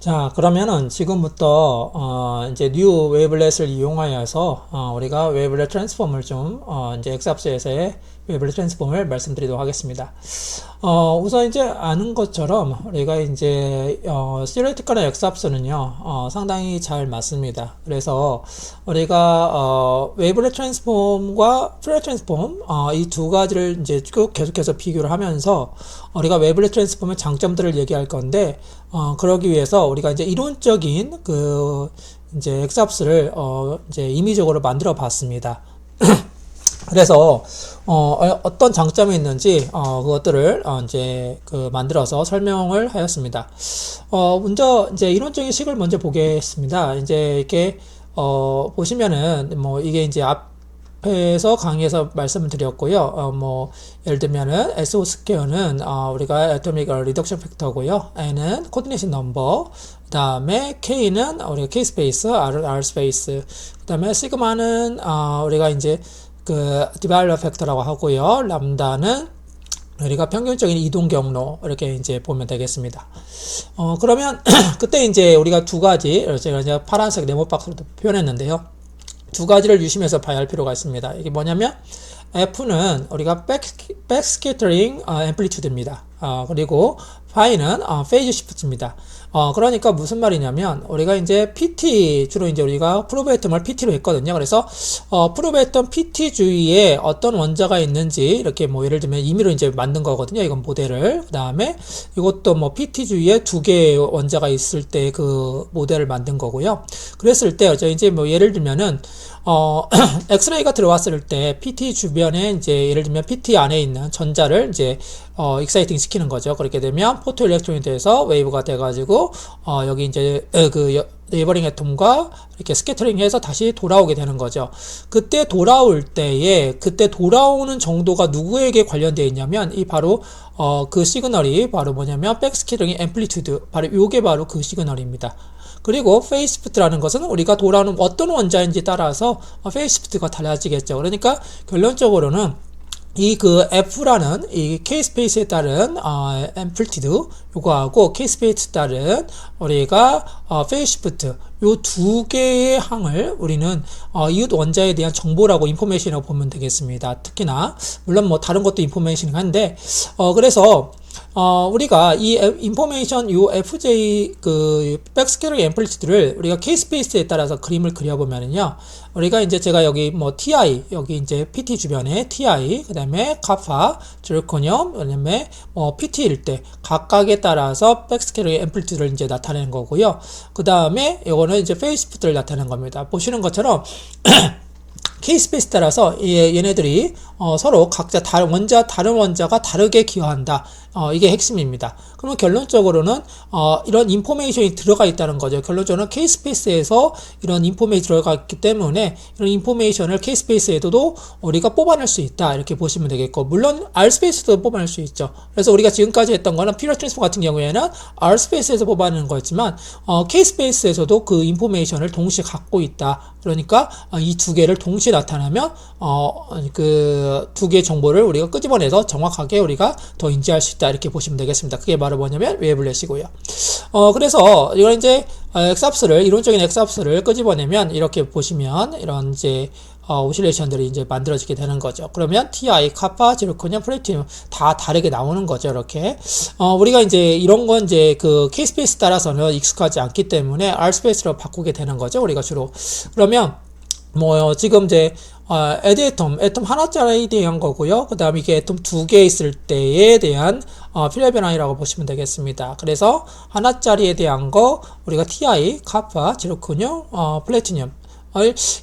자, 그러면은 지금부터 이제 new 웨이블렛을 이용하여서 우리가 웨이블렛 트랜스폼을 좀 이제 엑스합스에서의 웨이블렛 트랜스폼을 말씀드리도록 하겠습니다. 우선 이제 아는 것처럼 우리가 이제 theoretical한 엑스합스는요 상당히 잘 맞습니다. 그래서 우리가 웨이블렛 트랜스폼과 퓨리어 트랜스폼 이 두 가지를 이제 쭉 계속해서 비교를 하면서 우리가 웨이블렛 트랜스폼의 장점들을 얘기할 건데 그러기 위해서 우리가 이제 이론적인 그 이제 엑스합스를 이제 임의적으로 만들어 봤습니다. 그래서 어떤 장점이 있는지 그것들을 이제 그 만들어서 설명을 하였습니다. 먼저 이제 이론적인 식을 먼저 보겠습니다. 이제 이렇게 보시면은 뭐 이게 이제 앞에서 강의에서 말씀을 드렸고요. 뭐 예를 들면은 SO 스퀘어는 우리가 애토믹 리덕션 팩터고요. N은 코디네이션 넘버, 그 다음에 K는 우리가 K 스페이스, R은 R 스페이스, 그 다음에 시그마는 우리가 이제 그 디바일러 팩터라고 하고요. 람다는 우리가 평균적인 이동 경로 이렇게 이제 보면 되겠습니다. 그러면 그때 이제 우리가 두 가지 제가 이제 파란색 네모 박스로 표현했는데요. 두 가지를 유심해서 봐야 할 필요가 있습니다. 이게 뭐냐면 F는 우리가 백스캐터링 앰플리튜드입니다. 그리고 파이는 페이즈 시프트입니다. 그러니까 무슨 말이냐면 우리가 이제 PT 주로 이제 우리가 프로브 했던 PT로 했거든요. 그래서 프로브 했던 PT 주위에 어떤 원자가 있는지 이렇게 뭐 예를 들면 임의로 이제 만든 거거든요. 이건 모델을. 그다음에 이것도 뭐 PT 주위에 두 개의 원자가 있을 때 그 모델을 만든 거고요. 그랬을 때 이제 뭐 예를 들면은 엑스레이가 들어왔을 때 PT 주변에 이제 예를 들면 PT 안에 있는 전자를 이제 익사이팅 시키는 거죠. 그렇게 되면 포토 일렉트론이 돼서 웨이브가 돼가지고 여기 이제 그 네이버링 애톰과 이렇게 스캐터링 해서 다시 돌아오게 되는 거죠. 그때 돌아올 때에 그때 돌아오는 정도가 누구에게 관련되어 있냐면 이 바로 그 시그널이 바로 뭐냐면 백스캐터링 앰플리튜드, 바로 요게 바로 그 시그널입니다. 그리고 페이스 시프트라는 것은 우리가 돌아오는 어떤 원자인지 따라서 페이스 시프트가 달라지겠죠. 그러니까 결론적으로는 이 그 F라는 이 K 스페이스에 따른 앰플리튜드 요거하고 K 스페이스에 따른 우리가 페이스 시프트 요 두 개의 항을 우리는 이웃 원자에 대한 정보라고 인포메이션이라고 보면 되겠습니다. 특히나 물론 뭐 다른 것도 인포메이션이긴 한데 그래서 우리가 이 인포메이션 요 FJ 그 백스캐터링 앰플리튜드를 우리가 K 스페이스에 따라서 그림을 그려보면은요. 우리가 이제 제가 여기 뭐 TI 여기 이제 PT 주변에 TI 그다음에 카파, 지르코늄 그다음에 뭐 PT일 때 각각에 따라서 백스캐터링 앰플리튜드를 이제 나타내는 거고요. 그다음에 요거는 이제 페이스 시프트를 나타내는 겁니다. 보시는 것처럼 K 스페이스 따라서 얘네들이 서로 각자 다른 원자가 다르게 기여한다. 이게 핵심입니다. 그러면 결론적으로는 이런 인포메이션이 들어가 있다는 거죠. 결론적으로는 K 스페이스에서 이런 인포메이션이 들어가 있기 때문에 이런 인포메이션을 K 스페이스에도 우리가 뽑아낼 수 있다. 이렇게 보시면 되겠고, 물론 R 스페이스도 뽑아낼 수 있죠. 그래서 우리가 지금까지 했던 거는 퓨리어 트랜스폼 같은 경우에는 R 스페이스에서 뽑아내는 거였지만 K 스페이스에서도 그 인포메이션을 동시에 갖고 있다. 그러니까 이 두 개를 동시에 나타나면 그 두 개의 정보를 우리가 끄집어내서 정확하게 우리가 더 인지할 수 있다. 이렇게 보시면 되겠습니다. 그게 바로 뭐냐면 웨이블렛이고요. 그래서 이건 이제 엑스합스를 이론적인 엑스합스를 끄집어내면 이렇게 보시면 이런 이제 오실레이션들이 이제 만들어지게 되는 거죠. 그러면 TI, 카파, 지르코늄, 플래티늄 다 다르게 나오는 거죠. 이렇게 우리가 이제 이런 건 이제 그 K 스페이스 따라서는 익숙하지 않기 때문에 R 스페이스로 바꾸게 되는 거죠. 우리가 주로. 그러면 뭐 지금 이제 애tom 하나짜리에 대한 거고요. 그 다음에 이게 애톰 두 개 있을 때에 대한 필열 변환이라고 보시면 되겠습니다. 그래서 하나짜리에 대한 거 우리가 TI, 카파, 지르코늄, 플래티늄.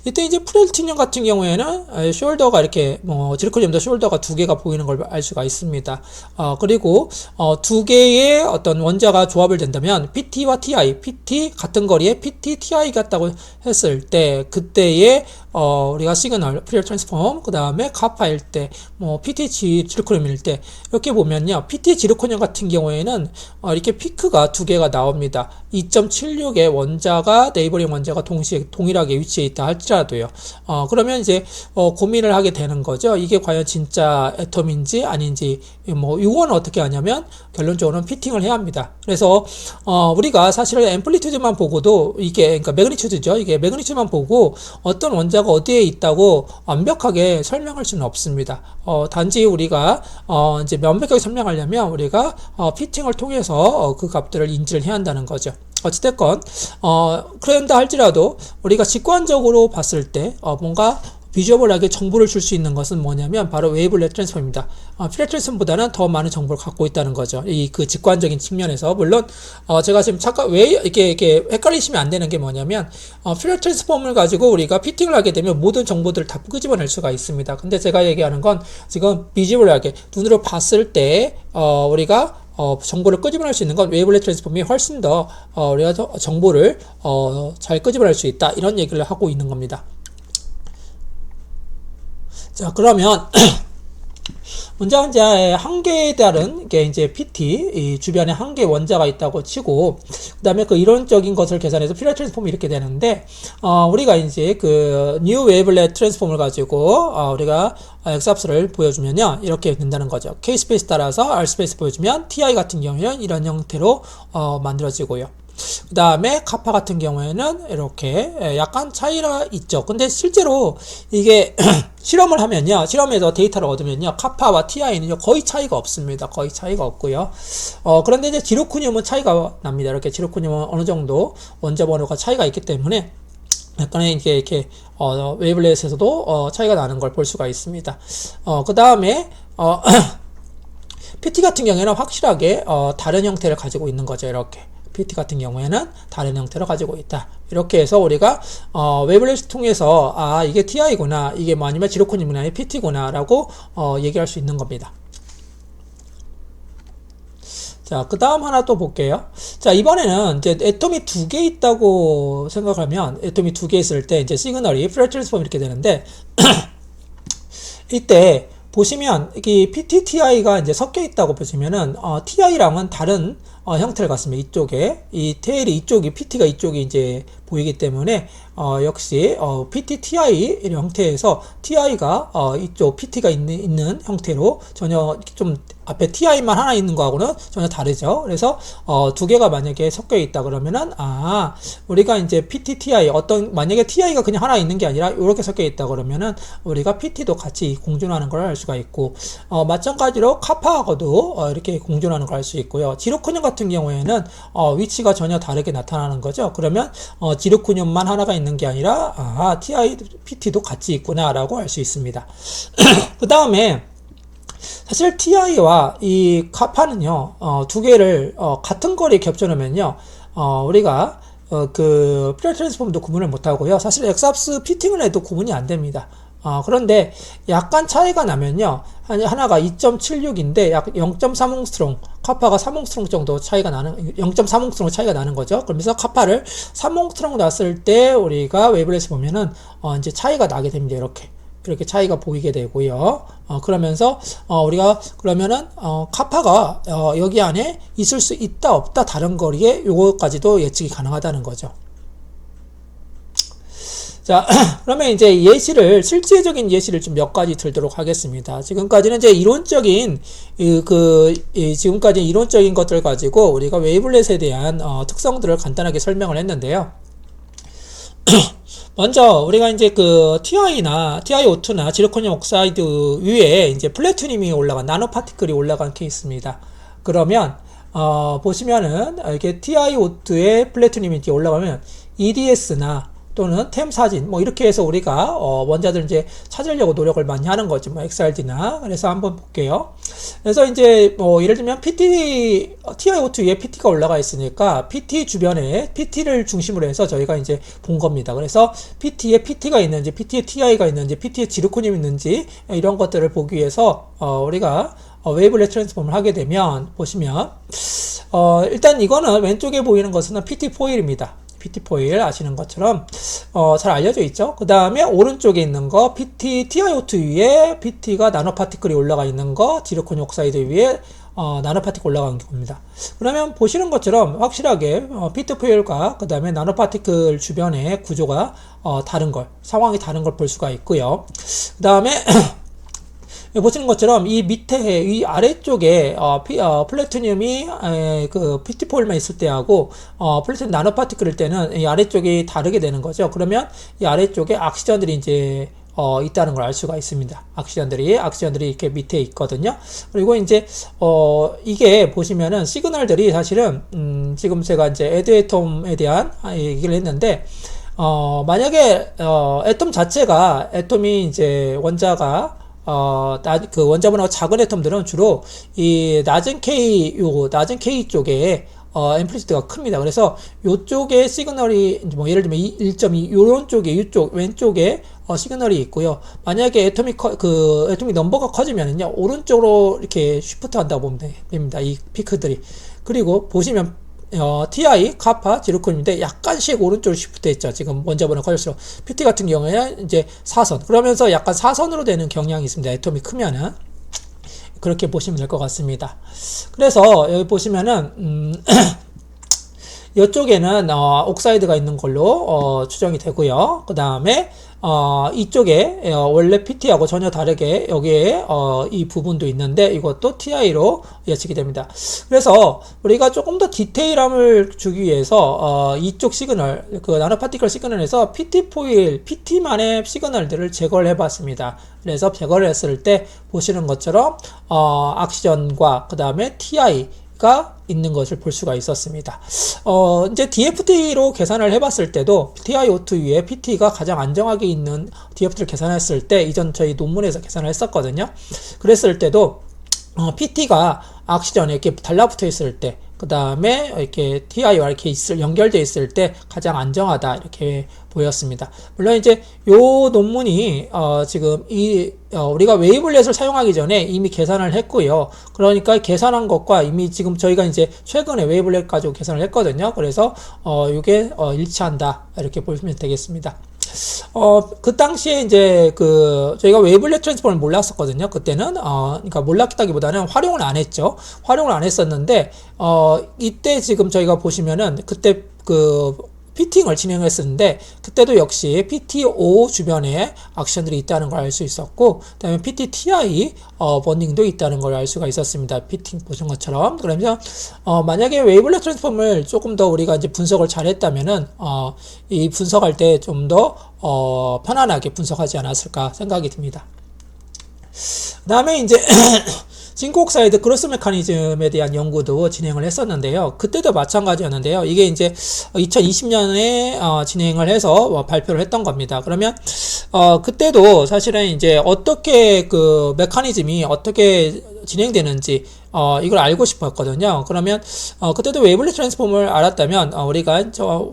이때 이제 플래티늄 같은 경우에는 숄더가 이렇게 뭐 지르코늄도 숄더가 두 개가 보이는 걸 알 수가 있습니다. 그리고 두 개의 어떤 원자가 조합을 된다면 PT와 TI, PT 같은 거리에 PT, TI 같다고 했을 때 그때의 우리가 시그널, 퓨리어 트랜스폼, 그 다음에 카파일 때, 뭐 PT 지르코늄일 때 이렇게 보면요, PT 지르코늄 같은 경우에는 이렇게 피크가 두 개가 나옵니다. 2.76의 원자가 네이버링 원자가 동시에 동일하게 위치해 위치에 있다 할지라도요. 그러면 이제 고민을 하게 되는 거죠. 이게 과연 진짜 애톰인지 아닌지. 뭐 이건 어떻게 하냐면 결론적으로는 피팅을 해야 합니다. 그래서 우리가 사실은 앰플리튜드만 보고도 이게 그러니까 매그니튜드죠. 이게 매그니튜드만 보고 어떤 원자가 어디에 있다고 완벽하게 설명할 수는 없습니다. 단지 우리가 이제 완벽하게 설명하려면 우리가 피팅을 통해서 그 값들을 인지를 해야 한다는 거죠. 어찌됐건 그런다 할지라도 우리가 직관적으로 봤을 때 뭔가 비주얼하게 정보를 줄 수 있는 것은 뭐냐면 바로 웨이블렛 트랜스폼입니다. 피레 트랜스폼보다는 더 많은 정보를 갖고 있다는 거죠. 그 직관적인 측면에서. 물론 제가 지금 잠깐 왜 이렇게 헷갈리시면 안 되는 게 뭐냐면 피레 트랜스폼을 가지고 우리가 피팅을 하게 되면 모든 정보들을 다 끄집어낼 수가 있습니다. 근데 제가 얘기하는 건 지금 비주얼하게 눈으로 봤을 때 우리가 정보를 끄집어낼 수 있는 건 웨이블렛 트랜스폼이 훨씬 더 우리가 정보를 잘 끄집어낼 수 있다, 이런 얘기를 하고 있는 겁니다. 자, 그러면 문제 원자의 한계에 따른 게 이제 PT, 이 주변에 한 개의 원자가 있다고 치고, 그 다음에 그 이론적인 것을 계산해서 피레 트랜스폼이 이렇게 되는데, 우리가 이제 그 뉴 웨이블렛 트랜스폼을 가지고 우리가 엑스합스를 보여주면요, 이렇게 된다는 거죠. K 스페이스 따라서 R 스페이스 보여주면 TI 같은 경우에는 이런 형태로 만들어지고요. 그 다음에 카파 같은 경우에는 이렇게 약간 차이가 있죠. 근데 실제로 이게 실험을 하면요, 실험에서 데이터를 얻으면요, 카파와 TI는 거의 차이가 없습니다. 거의 차이가 없고요. 그런데 이제 지로코늄은 차이가 납니다. 이렇게 지로코늄은 어느 정도 원자 번호가 차이가 있기 때문에 약간의 이렇게 웨이블렛에서도 차이가 나는 걸 볼 수가 있습니다. 그 다음에 PT 같은 경우에는 확실하게 다른 형태를 가지고 있는 거죠. 이렇게 PT 같은 경우에는 다른 형태를 가지고 있다. 이렇게 해서 우리가 웨이블렛을 통해서 이게 TI구나, 이게 뭐 아니면 지로코늄이나 PT구나 라고 얘기할 수 있는 겁니다. 자, 그 다음 하나 또 볼게요. 자, 이번에는 이제 애톰이 두 개 있다고 생각하면, 애톰이 두 개 있을 때 이제 시그널이 피레 트랜스폼 이렇게 되는데 이때 보시면 이 PTTI가 이제 섞여 있다고 보시면은 TI랑은 다른 형태를 갖습니다. 이쪽에 이 테일이 이쪽이 PT가 이쪽이 이제 보이기 때문에 역시 PTTI 형태에서 TI가 이쪽 PT가 있는 형태로 전혀 좀 앞에 TI만 하나 있는 거하고는 전혀 다르죠. 그래서 두 개가 만약에 섞여 있다 그러면은 우리가 이제 PTTI 만약에 TI가 그냥 하나 있는 게 아니라 이렇게 섞여 있다 그러면은 우리가 PT도 같이 공존하는 걸 알 수가 있고, 마찬가지로 카파하고도 이렇게 공존하는 걸 알 수 있고요. 지로코늄 같은 경우에는 위치가 전혀 다르게 나타나는 거죠. 그러면 지로코늄만 하나가 있는 게 아니라 TI, PT도 같이 있구나 라고 알 수 있습니다. 그 다음에 사실 TI와 이 카파는요, 두 개를 같은 거리에 겹쳐놓으면요, 우리가 그 피레 트랜스폼도 구분을 못하고요, 사실 엑스합스 피팅을 해도 구분이 안 됩니다. 그런데 약간 차이가 나면요, 하나가 2.76인데 약 0.3옹스트롱, 카파가 3옹스트롱 정도 차이가 나는, 0.3옹스트롱 차이가 나는 거죠. 그러면서 카파를 3옹스트롱 났을 때 우리가 웨이블렛을 보면은 이제 차이가 나게 됩니다. 이렇게 차이가 보이게 되고요. 그러면서 우리가 그러면은 카파가 여기 안에 있을 수 있다 없다, 다른 거리에 요거까지도 예측이 가능하다는 거죠. 자, 그러면 이제 실제적인 예시를 좀 몇 가지 들도록 하겠습니다. 지금까지는 이제 지금까지 이론적인 것들 가지고 우리가 웨이블렛에 대한 특성들을 간단하게 설명을 했는데요. 먼저 우리가 이제 그 TiO2나 지르코늄 옥사이드 위에 이제 플래티늄이 올라간, 나노파티클이 올라간 케이스입니다. 그러면 보시면은 이게 TiO2에 플래티늄이 이렇게 올라가면 EDS나 또는 템사진 뭐 이렇게 해서 우리가 원자들 이제 찾으려고 노력을 많이 하는 거죠. 뭐 XRD나. 그래서 한번 볼게요. 그래서 이제 뭐 예를 들면 TiO2 위에 PT가 올라가 있으니까 PT 주변에 PT를 중심으로 해서 저희가 이제 본 겁니다. 그래서 PT에 PT가 있는지, PT에 TI가 있는지, PT에 지르코늄이 있는지 이런 것들을 보기 위해서 우리가 웨이블렛 트랜스폼을 하게 되면 보시면 일단 이거는 왼쪽에 보이는 것은 PT 포일입니다. PT 포일 아시는 것처럼 잘 알려져 있죠. 그 다음에 오른쪽에 있는 거 TiO2 위에 PT가 나노파티클이 올라가 있는 거, 지르코늄 옥사이드 위에 나노 파티클 올라간 겁니다. 그러면 보시는 것처럼 확실하게 피트 포일과 그 다음에 나노 파티클 주변의 구조가 다른 걸, 상황이 다른 걸 볼 수가 있고요. 그 다음에 보시는 것처럼 이 밑에 이 아래쪽에 플래티늄이 그 PT4만 있을 때하고 플래티늄 나노 파티클일 때는 이 아래쪽이 다르게 되는 거죠. 그러면 이 아래쪽에 악시전들이 이제 있다는 걸 알 수가 있습니다. 악시전들이 이렇게 밑에 있거든요. 그리고 이제 이게 보시면은 시그널들이 사실은 지금 제가 이제 에드애톰에 대한 얘기를 했는데 만약에 애톰 자체가 애톰이 이제 원자가 그 원자분하고 작은 애톰들은 주로 이 낮은 K 쪽에 앰플리튜드가 큽니다. 그래서 요쪽에 시그널이 뭐 예를 들면 1.2 요런 쪽에 이쪽 왼쪽에 시그널이 있고요. 만약에 애톰이 넘버가 커지면은요 오른쪽으로 이렇게 쉬프트 한다고 보면 됩니다. 이 피크들이. 그리고 보시면 TI, 카파, 지르콘인데 약간씩 오른쪽으로 쉬프트 했죠. 지금 원자번호 커질수록. PT 같은 경우에는 이제 사선. 그러면서 약간 사선으로 되는 경향이 있습니다. 애톰이 크면은. 그렇게 보시면 될 것 같습니다. 그래서 여기 보시면은, 이쪽에는 옥사이드가 있는 걸로 추정이 되고요. 그 다음에 이쪽에 원래 PT하고 전혀 다르게 여기에 이 부분도 있는데 이것도 TI로 예측이 됩니다. 그래서 우리가 조금 더 디테일함을 주기 위해서 이쪽 시그널, 그 나노파티클 시그널에서 PT 포일, PT만의 시그널들을 제거를 해봤습니다. 그래서 제거를 했을 때 보시는 것처럼 악시전과 그 다음에 TI가 있는 것을 볼 수가 있었습니다. 이제 DFT로 계산을 해봤을 때도 TiO2 위에 PT가 가장 안정하게 있는 DFT를 계산했을 때 이전 저희 논문에서 계산을 했었거든요. 그랬을 때도 PT가 악시전에 이렇게 달라붙어 있을 때, 그 다음에 이렇게 TI와 이렇게 연결되어 있을 때 가장 안정하다 이렇게 보였습니다. 물론 이제 요 논문이 지금 우리가 웨이블렛을 사용하기 전에 이미 계산을 했고요. 그러니까 계산한 것과 이미 지금 저희가 이제 최근에 웨이블렛 가지고 계산을 했거든요. 그래서 이게 일치한다 이렇게 보시면 되겠습니다. 그 당시에 이제 저희가 웨이블렛 트랜스폼을 몰랐었거든요. 그때는 그러니까 몰랐다기보다는 활용을 안 했죠. 활용을 안 했었는데 이때 지금 저희가 보시면은 그때 피팅을 진행했었는데 그때도 역시 PTO 주변에 액션들이 있다는 걸 알 수 있었고, 그 다음에 PTTI 번딩도 있다는 걸 알 수가 있었습니다. 피팅 보신 것처럼. 그러면 만약에 웨이블렛 트랜스폼을 조금 더 우리가 이제 분석을 잘했다면은 이 분석할 때 좀 더 편안하게 분석하지 않았을까 생각이 듭니다. 그 다음에 이제 징크옥사이드 크로스 메커니즘에 대한 연구도 진행을 했었는데요. 그때도 마찬가지였는데요. 이게 이제 2020년에 진행을 해서 발표를 했던 겁니다. 그러면 그때도 사실은 이제 어떻게 그 메커니즘이 어떻게 진행되는지 이걸 알고 싶었거든요. 그러면 그때도 웨이블렛 트랜스폼을 알았다면 우리가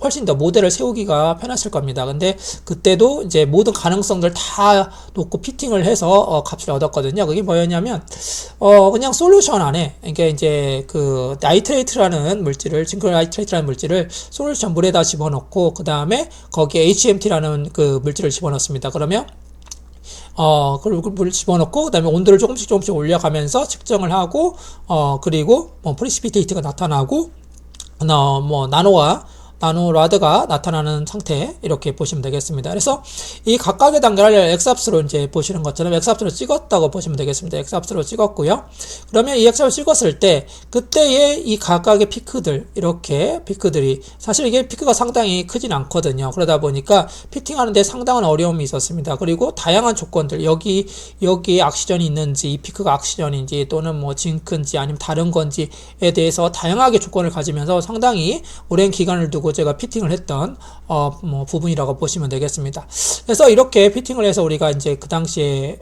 훨씬 더 모델을 세우기가 편했을 겁니다. 근데 그때도 이제 모든 가능성들 다 놓고 피팅을 해서 값을 얻었거든요. 그게 뭐였냐면 그냥 솔루션 안에 이게 이제 그 나이트레이트라는 물질을, 징크 나이트레이트라는 물질을 솔루션 물에다 집어넣고 그 다음에 거기에 HMT라는 그 물질을 집어넣습니다. 그러면 그걸 물을 집어넣고, 그 다음에 온도를 조금씩 올려가면서 측정을 하고, 그리고, 프리시피테이트가 나타나고, 나노라드가 나타나는 상태, 이렇게 보시면 되겠습니다. 그래서 이 각각의 단계를 엑스압스로 이제 보시는 것처럼 엑스압스로 찍었다고 보시면 되겠습니다. 엑스압스로 찍었고요. 그러면 이 엑스압스로 찍었을 때, 그때의 이 각각의 피크들, 이렇게 피크들이, 사실 이게 피크가 상당히 크진 않거든요. 그러다 보니까 피팅하는데 상당한 어려움이 있었습니다. 그리고 다양한 조건들, 여기 악시전이 있는지, 이 피크가 악시전인지, 또는 뭐 징크인지, 아니면 다른 건지에 대해서 다양하게 조건을 가지면서 상당히 오랜 기간을 두고 제가 피팅을 했던 부분이라고 보시면 되겠습니다. 그래서 이렇게 피팅을 해서 우리가 이제 그 당시에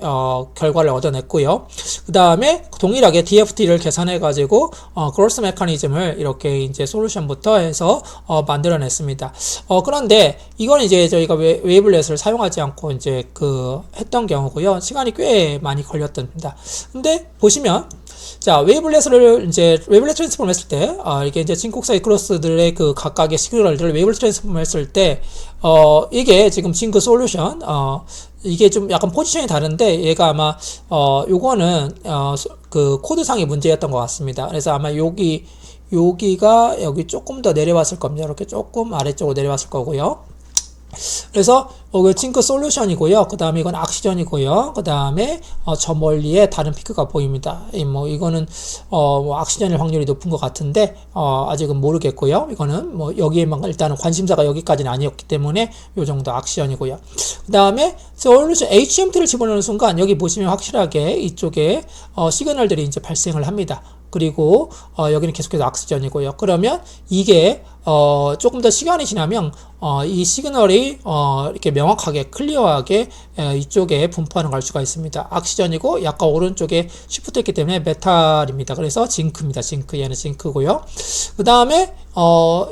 결과를 얻어냈고요. 그 다음에 동일하게 DFT를 계산해 가지고 크로스 메커니즘을 이렇게 이제 솔루션부터 해서 만들어냈습니다. 그런데 이건 이제 저희가 웨이블렛을 사용하지 않고 이제 했던 경우고요. 시간이 꽤 많이 걸렸답니다. 근데 보시면 자, 웨이블렛 트랜스폼 했을 때, 이게 이제 징크옥사이드 크로스들의 그 각각의 시그널들을 웨이블렛 트랜스폼 했을 때, 이게 지금 징크 솔루션, 이게 좀 약간 포지션이 다른데, 얘가 아마, 요거는, 그 코드상의 문제였던 것 같습니다. 그래서 아마 여기가 여기 조금 더 내려왔을 겁니다. 이렇게 조금 아래쪽으로 내려왔을 거고요. 그래서 징크 솔루션이고요. 그 다음에 이건 악시전이고요. 그 다음에 저 멀리에 다른 피크가 보입니다. 뭐 이거는 뭐 악시전일 확률이 높은 것 같은데 아직은 모르겠고요. 이거는 뭐 여기에만 일단은 관심사가 여기까지는 아니었기 때문에 요 정도 악시전이고요. 그 다음에 솔루션 HMT를 집어넣는 순간 여기 보시면 확실하게 이쪽에 시그널들이 이제 발생을 합니다. 그리고 여기는 계속해서 악시전이고요. 그러면 이게 조금 더 시간이 지나면 이 시그널이 이렇게 명확하게 클리어하게 이쪽에 분포하는 걸 알 수가 있습니다. 악시전이고 약간 오른쪽에 쉬프트 했기 때문에 메탈입니다. 그래서 징크입니다. 징크, 얘는 징크고요. 그 다음에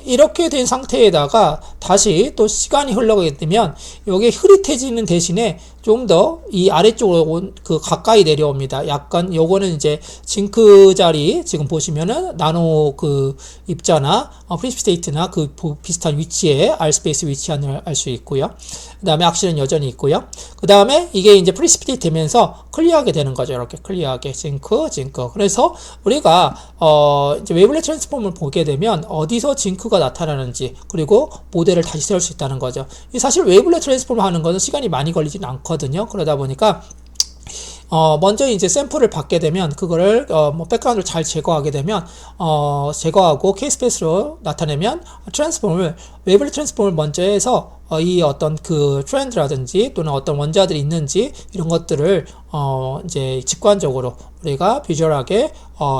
이렇게 된 상태에다가 다시 또 시간이 흘러가게 되면 여기 흐릿해지는 대신에 좀 더 이 아래쪽으로 그 가까이 내려옵니다. 약간 요거는 이제 징크 자리 지금 보시면은 나노 그 입자나 프리시피테이트나 그 비슷한 위치에 R스페이스 위치한을 알 수 있고요. 그 다음에 악시는 여전히 있고요. 그 다음에 이게 이제 프리시피테이트 되면서 클리어하게 되는 거죠. 이렇게 클리어하게 징크. 그래서 우리가 이제 웨이블렛 트랜스폼을 보게 되면 어디서 징크가 나타나는지 그리고 모델을 다시 세울 수 있다는 거죠. 사실 웨이블렛 트랜스폼을 하는 것은 시간이 많이 걸리진 않거든요. 그러다 보니까 먼저 이제 샘플을 받게 되면 그거를 뭐 백그라운드를 잘 제거하게 되면 제거하고 K-스페이스로 나타내면 웨이블렛 트랜스폼을 먼저 해서 이 어떤 그 트렌드라든지 또는 어떤 원자들이 있는지 이런 것들을 이제 직관적으로 우리가 비주얼하게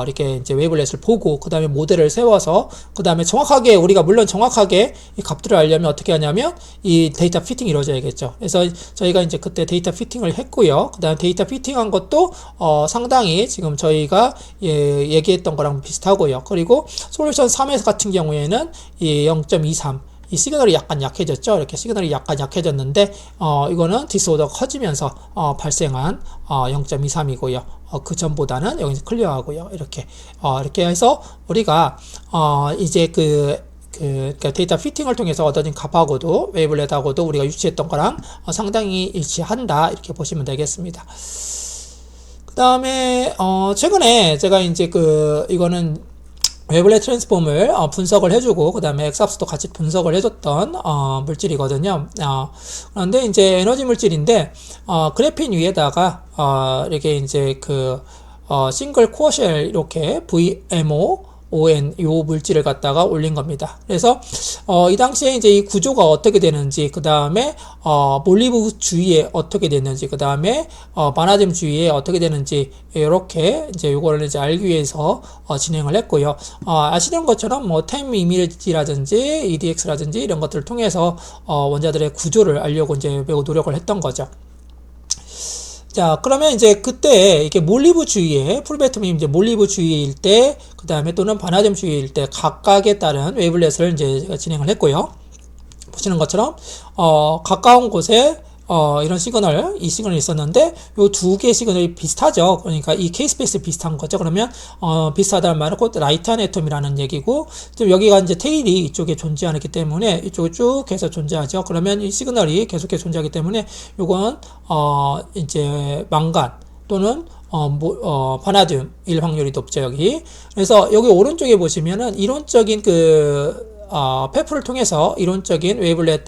이렇게 이제 웨이블렛을 보고 그 다음에 모델을 세워서 그 다음에 정확하게 우리가 물론 정확하게 이 값들을 알려면 어떻게 하냐면 이 데이터 피팅이 이루어져야겠죠. 그래서 저희가 이제 그때 데이터 피팅을 했고요. 그 다음에 데이터 피팅한 것도 상당히 지금 저희가 얘기했던 거랑 비슷하고요. 그리고 솔루션 3에서 같은 경우에는 이 0.23 이 시그널이 약간 약해졌죠. 이렇게 시그널이 약간 약해졌는데 이거는 디스오더가 커지면서 발생한 0.23이고요. 그 전보다는 여기서 클리어하고요. 이렇게 해서 우리가 이제 그러니까 데이터 피팅을 통해서 얻어진 값하고도 웨이블렛하고도 우리가 유치했던 거랑 상당히 일치한다. 이렇게 보시면 되겠습니다. 그 다음에 최근에 제가 이제 이거는 웨이블렛 트랜스폼을 분석을 해주고 그 다음에 엑스합스도 같이 분석을 해줬던 물질이거든요. 그런데 이제 에너지 물질인데 그래핀 위에다가 이렇게 이제 싱글 코어쉘 이렇게 VMO ON 요 물질을 갖다가 올린 겁니다. 그래서 이 당시에 이제 이 구조가 어떻게 되는지 그 다음에 몰리브 주위에 어떻게 됐는지 그 다음에 바나듐 주위에 어떻게 되는지 이렇게 이제 요거를 이제 알기 위해서 진행을 했고요. 아시는 것처럼 뭐 템 이미지라든지 EDX라든지 이런 것들을 통해서 원자들의 구조를 알려고 이제 매우 노력을 했던 거죠. 자, 그러면 이제 그때 이게 몰리브 주위에 풀베텀이 이제 몰리브 주위일 때, 그 다음에 또는 바나듐 주위일 때 각각에 따른 웨이블렛을 이제 진행을 했고요. 보시는 것처럼 가까운 곳에 이런 이 시그널이 있었는데 요 두 개의 시그널이 비슷하죠. 그러니까 이 K-스페이스 비슷한 거죠. 그러면 비슷하다는 말은 곧 라이트한 애톰이라는 얘기고 지금 여기가 이제 테일이 이쪽에 존재하기 때문에 이쪽을 쭉 해서 존재하죠. 그러면 이 시그널이 계속해서 존재하기 때문에 요건 이제 망간 또는 바나듐일 확률이 높죠. 여기. 그래서 여기 오른쪽에 보시면은 이론적인 페프를 통해서 이론적인 웨이블렛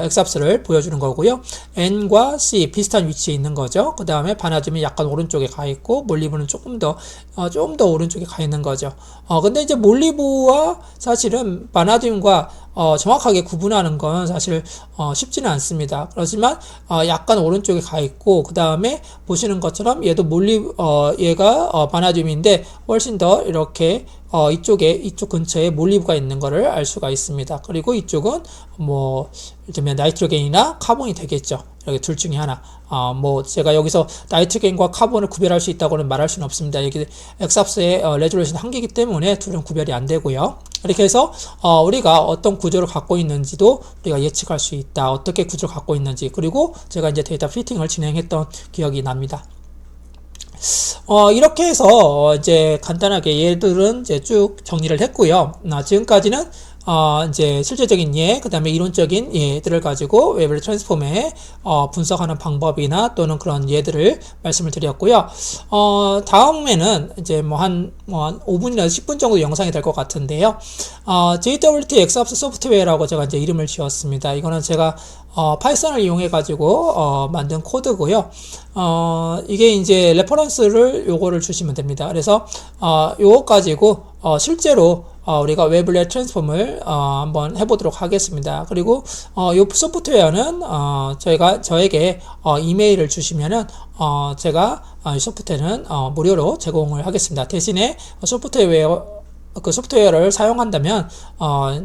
엑스합스를 보여주는 거고요. N과 C 비슷한 위치에 있는 거죠. 그 다음에 바나듐이 약간 오른쪽에 가 있고 몰리브는 조금 더 오른쪽에 가 있는 거죠. 근데 이제 몰리브와 사실은 바나듐과 정확하게 구분하는 건 사실 쉽지는 않습니다. 그렇지만 약간 오른쪽에 가 있고 그 다음에 보시는 것처럼 얘도 얘가 바나듐인데 훨씬 더 이렇게 이쪽 근처에 몰리브가 있는 거를 알 수가 있습니다. 그리고 이쪽은 뭐 예를 들면 나이트로겐이나 카본이 되겠죠. 이렇게 둘 중에 하나. 뭐 제가 여기서 나이트로겐과 카본을 구별할 수 있다고는 말할 수는 없습니다. 이게 엑스합스의 레졸루션 한계이기 때문에 둘은 구별이 안 되고요. 이렇게 해서 우리가 어떤 구조를 갖고 있는지도 우리가 예측할 수 있다. 어떻게 구조를 갖고 있는지 그리고 제가 이제 데이터 피팅을 진행했던 기억이 납니다. 이렇게 해서 이제 간단하게 얘들은 이제 쭉 정리를 했고요. 지금까지는 이제 실제적인 예, 그 다음에 이론적인 예들을 가지고 웨이블리 트랜스폼에 분석하는 방법이나 또는 그런 예들을 말씀을 드렸고요. 다음에는 이제 한 5분이나 10분 정도 영상이 될 것 같은데요. JWT 엑스합스 소프트웨어라고 제가 이제 이름을 지었습니다. 이거는 제가 파이썬을 이용해 가지고 만든 코드고요. 이게 이제 레퍼런스를 요거를 주시면 됩니다. 그래서 요거 가지고 실제로 우리가 웨이블렛 트랜스폼을 한번 해보도록 하겠습니다. 그리고 이 소프트웨어는 저에게 이메일을 주시면은 제가 이 소프트웨어는 무료로 제공을 하겠습니다. 대신에 그 소프트웨어를 사용한다면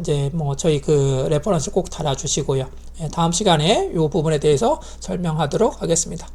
이제 저희 그 레퍼런스 꼭 달아주시고요. 다음 시간에 이 부분에 대해서 설명하도록 하겠습니다.